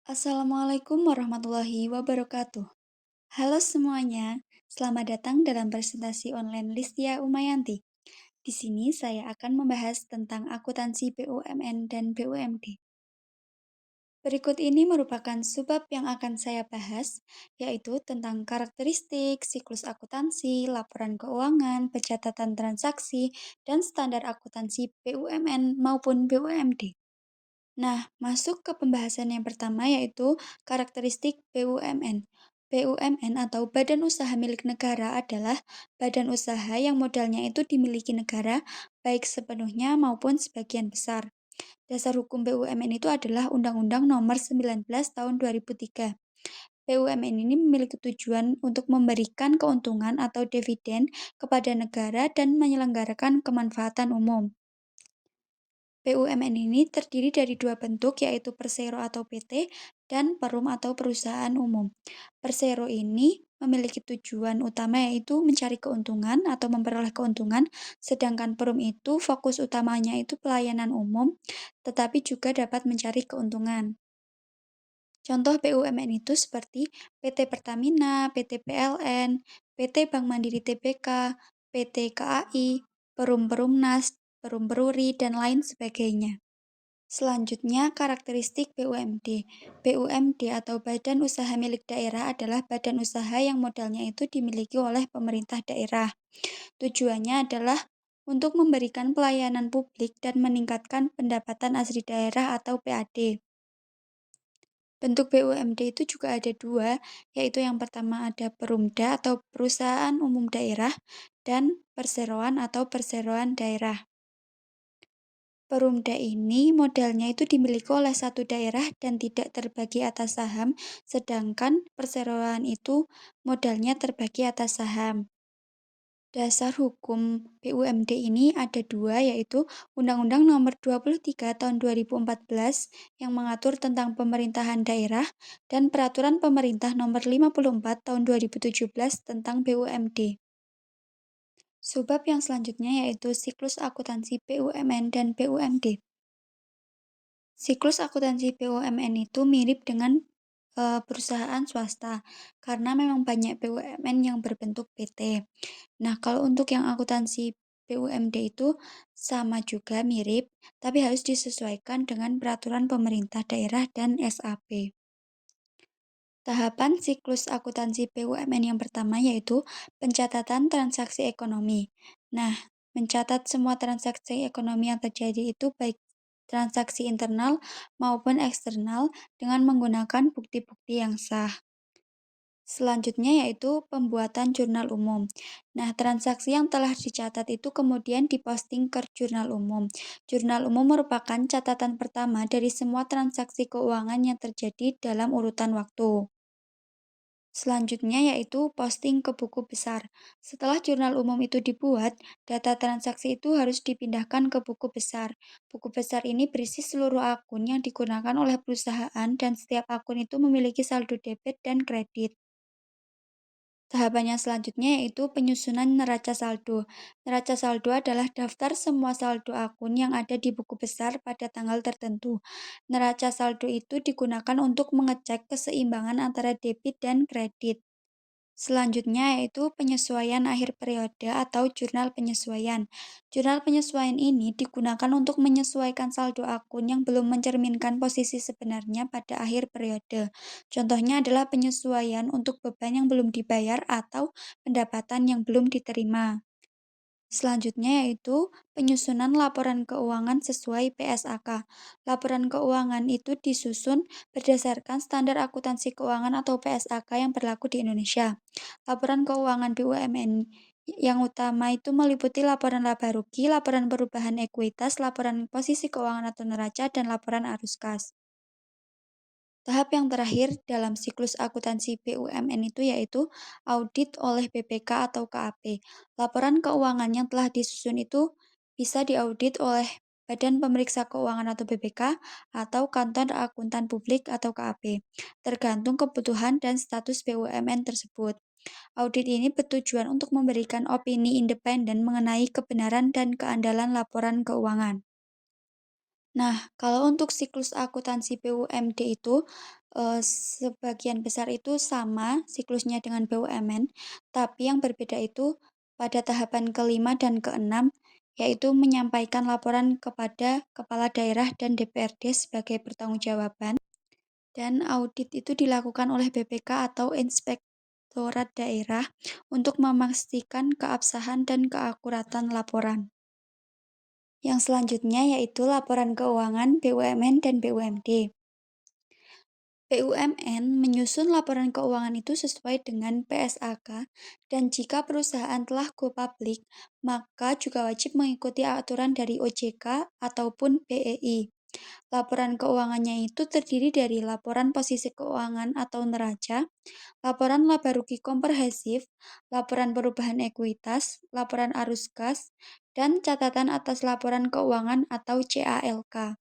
Assalamualaikum warahmatullahi wabarakatuh. Halo semuanya, selamat datang dalam presentasi online Listia Umayanti. Di sini saya akan membahas tentang akuntansi BUMN dan BUMD. Berikut ini merupakan subbab yang akan saya bahas, yaitu tentang karakteristik, siklus akuntansi, laporan keuangan, pencatatan transaksi, dan standar akuntansi BUMN maupun BUMD. Nah, masuk ke pembahasan yang pertama yaitu karakteristik BUMN. BUMN atau Badan Usaha Milik Negara adalah badan usaha yang modalnya itu dimiliki negara, baik sepenuhnya maupun sebagian besar. Dasar hukum BUMN itu adalah Undang-Undang Nomor 19 Tahun 2003. BUMN ini memiliki tujuan untuk memberikan keuntungan atau dividen kepada negara dan menyelenggarakan kemanfaatan umum. BUMN ini terdiri dari dua bentuk, yaitu persero atau PT dan perum atau perusahaan umum. Persero ini memiliki tujuan utama yaitu mencari keuntungan atau memperoleh keuntungan, sedangkan perum itu fokus utamanya itu pelayanan umum, tetapi juga dapat mencari keuntungan. Contoh BUMN itu seperti PT Pertamina, PT PLN, PT Bank Mandiri Tbk, PT KAI, Perum Perumnas, Perum Peruri, dan lain sebagainya. Selanjutnya, karakteristik BUMD. BUMD atau Badan Usaha Milik Daerah adalah badan usaha yang modalnya itu dimiliki oleh pemerintah daerah. Tujuannya adalah untuk memberikan pelayanan publik dan meningkatkan pendapatan asli daerah atau PAD. Bentuk BUMD itu juga ada dua, yaitu yang pertama ada Perumda atau Perusahaan Umum Daerah dan Perseroan atau Perseroan Daerah. Perumda ini modalnya itu dimiliki oleh satu daerah dan tidak terbagi atas saham, sedangkan perseroan itu modalnya terbagi atas saham. Dasar hukum BUMD ini ada dua, yaitu Undang-Undang Nomor 23 Tahun 2014 yang mengatur tentang pemerintahan daerah dan Peraturan Pemerintah Nomor 54 Tahun 2017 tentang BUMD. Subbab yang selanjutnya yaitu siklus akuntansi BUMN dan BUMD. Siklus akuntansi BUMN itu mirip dengan perusahaan swasta karena memang banyak BUMN yang berbentuk PT. Nah, kalau untuk yang akuntansi BUMD itu sama juga mirip, tapi harus disesuaikan dengan peraturan pemerintah daerah dan SAP. Tahapan siklus akuntansi BUMN yang pertama yaitu pencatatan transaksi ekonomi. Nah, mencatat semua transaksi ekonomi yang terjadi itu baik transaksi internal maupun eksternal dengan menggunakan bukti-bukti yang sah. Selanjutnya yaitu pembuatan jurnal umum. Nah, transaksi yang telah dicatat itu kemudian diposting ke jurnal umum. Jurnal umum merupakan catatan pertama dari semua transaksi keuangan yang terjadi dalam urutan waktu. Selanjutnya yaitu posting ke buku besar. Setelah jurnal umum itu dibuat, data transaksi itu harus dipindahkan ke buku besar. Buku besar ini berisi seluruh akun yang digunakan oleh perusahaan dan setiap akun itu memiliki saldo debit dan kredit. Tahapannya selanjutnya yaitu penyusunan neraca saldo. Neraca saldo adalah daftar semua saldo akun yang ada di buku besar pada tanggal tertentu. Neraca saldo itu digunakan untuk mengecek keseimbangan antara debit dan kredit. Selanjutnya yaitu penyesuaian akhir periode atau jurnal penyesuaian. Jurnal penyesuaian ini digunakan untuk menyesuaikan saldo akun yang belum mencerminkan posisi sebenarnya pada akhir periode. Contohnya adalah penyesuaian untuk beban yang belum dibayar atau pendapatan yang belum diterima. Selanjutnya yaitu penyusunan laporan keuangan sesuai PSAK. Laporan keuangan itu disusun berdasarkan standar akuntansi keuangan atau PSAK yang berlaku di Indonesia. Laporan keuangan BUMN yang utama itu meliputi laporan laba rugi, laporan perubahan ekuitas, laporan posisi keuangan atau neraca, dan laporan arus kas. Tahap yang terakhir dalam siklus akuntansi BUMN itu yaitu audit oleh BPK atau KAP. Laporan keuangan yang telah disusun itu bisa diaudit oleh Badan Pemeriksa Keuangan atau BPK atau Kantor Akuntan Publik atau KAP, tergantung kebutuhan dan status BUMN tersebut. Audit ini bertujuan untuk memberikan opini independen mengenai kebenaran dan keandalan laporan keuangan. Nah, kalau untuk siklus akuntansi BUMD itu, sebagian besar itu sama siklusnya dengan BUMN, tapi yang berbeda itu pada tahapan kelima dan keenam, yaitu menyampaikan laporan kepada kepala daerah dan DPRD sebagai pertanggungjawaban, dan audit itu dilakukan oleh BPK atau Inspektorat Daerah untuk memastikan keabsahan dan keakuratan laporan. Yang selanjutnya yaitu laporan keuangan BUMN dan BUMD. BUMN menyusun laporan keuangan itu sesuai dengan PSAK, dan jika perusahaan telah go public, maka juga wajib mengikuti aturan dari OJK ataupun BEI. Laporan keuangannya itu terdiri dari laporan posisi keuangan atau neraca, laporan laba rugi komprehensif, laporan perubahan ekuitas, laporan arus kas, dan catatan atas laporan keuangan atau CALK.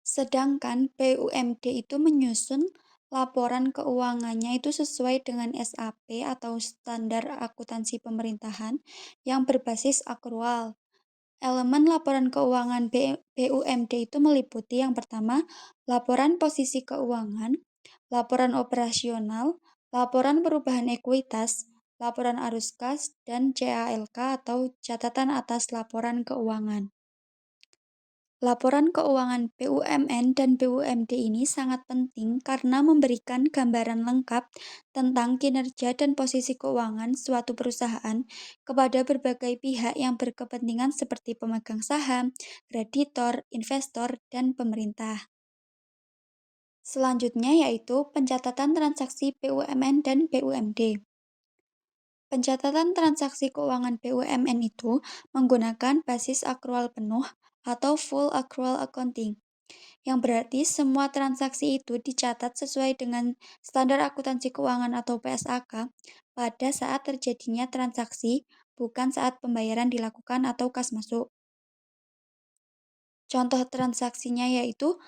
Sedangkan BUMD itu menyusun laporan keuangannya itu sesuai dengan SAP atau standar akuntansi pemerintahan yang berbasis akrual. Elemen laporan keuangan BUMD itu meliputi yang pertama, laporan posisi keuangan, laporan operasional, laporan perubahan ekuitas, laporan arus kas, dan CALK atau catatan atas laporan keuangan. Laporan keuangan BUMN dan BUMD ini sangat penting karena memberikan gambaran lengkap tentang kinerja dan posisi keuangan suatu perusahaan kepada berbagai pihak yang berkepentingan seperti pemegang saham, kreditor, investor, dan pemerintah. Selanjutnya yaitu pencatatan transaksi BUMN dan BUMD. Pencatatan transaksi keuangan BUMN itu menggunakan basis akrual penuh atau full accrual accounting, yang berarti semua transaksi itu dicatat sesuai dengan standar akuntansi keuangan atau PSAK pada saat terjadinya transaksi, bukan saat pembayaran dilakukan atau kas masuk. Contoh transaksinya yaitu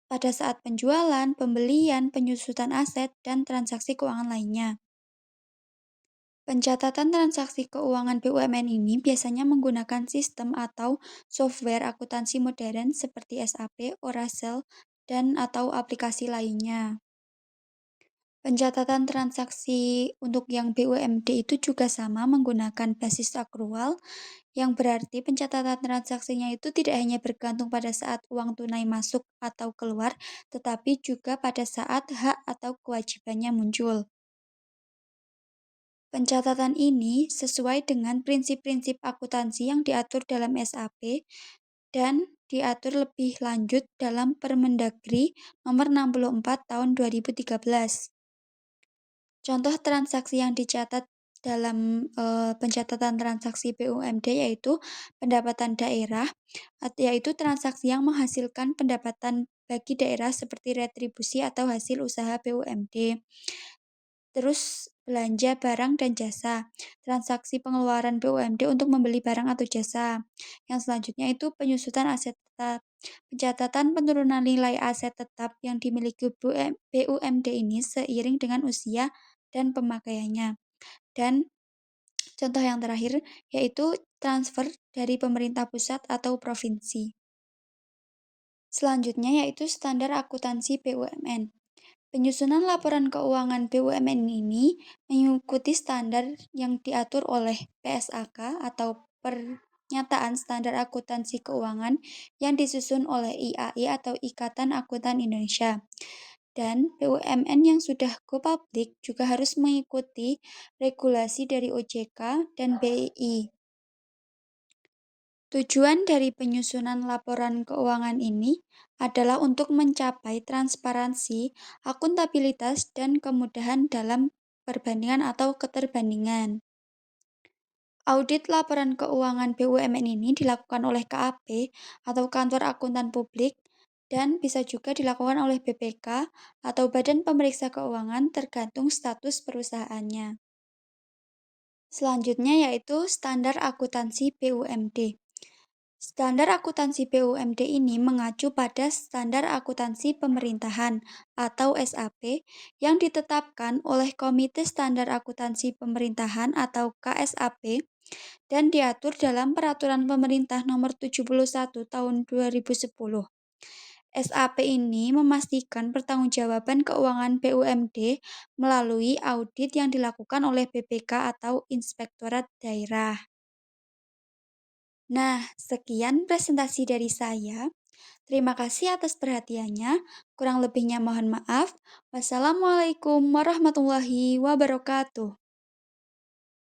pada saat penjualan, pembelian, penyusutan aset, dan transaksi keuangan lainnya. Pencatatan transaksi keuangan BUMN ini biasanya menggunakan sistem atau software akuntansi modern seperti SAP, Oracle, dan atau aplikasi lainnya. Pencatatan transaksi untuk yang BUMD itu juga sama menggunakan basis akrual, yang berarti pencatatan transaksinya itu tidak hanya bergantung pada saat uang tunai masuk atau keluar, tetapi juga pada saat hak atau kewajibannya muncul. Pencatatan ini sesuai dengan prinsip-prinsip akuntansi yang diatur dalam SAP dan diatur lebih lanjut dalam Permendagri Nomor 64 Tahun 2013. Contoh transaksi yang dicatat dalam pencatatan transaksi BUMD yaitu pendapatan daerah, yaitu transaksi yang menghasilkan pendapatan bagi daerah seperti retribusi atau hasil usaha BUMD. Terus belanja barang dan jasa, transaksi pengeluaran BUMD untuk membeli barang atau jasa. Yang selanjutnya itu penyusutan aset tetap. Pencatatan penurunan nilai aset tetap yang dimiliki BUMD ini seiring dengan usia dan pemakaiannya. Dan contoh yang terakhir yaitu transfer dari pemerintah pusat atau provinsi. Selanjutnya yaitu standar akuntansi BUMN. Penyusunan laporan keuangan BUMN ini mengikuti standar yang diatur oleh PSAK atau Pernyataan Standar Akuntansi Keuangan yang disusun oleh IAI atau Ikatan Akuntan Indonesia. Dan BUMN yang sudah go public juga harus mengikuti regulasi dari OJK dan BEI. Tujuan dari penyusunan laporan keuangan ini adalah untuk mencapai transparansi, akuntabilitas, dan kemudahan dalam perbandingan atau keterbandingan. Audit laporan keuangan BUMN ini dilakukan oleh KAP atau Kantor Akuntan Publik dan bisa juga dilakukan oleh BPK atau Badan Pemeriksa Keuangan tergantung status perusahaannya. Selanjutnya yaitu standar akuntansi BUMD. Standar akuntansi BUMD ini mengacu pada Standar Akuntansi Pemerintahan atau SAP yang ditetapkan oleh Komite Standar Akuntansi Pemerintahan atau KSAP dan diatur dalam Peraturan Pemerintah Nomor 71 Tahun 2010. SAP ini memastikan pertanggungjawaban keuangan BUMD melalui audit yang dilakukan oleh BPK atau Inspektorat Daerah. Nah, sekian presentasi dari saya. Terima kasih atas perhatiannya. Kurang lebihnya mohon maaf. Wassalamualaikum warahmatullahi wabarakatuh.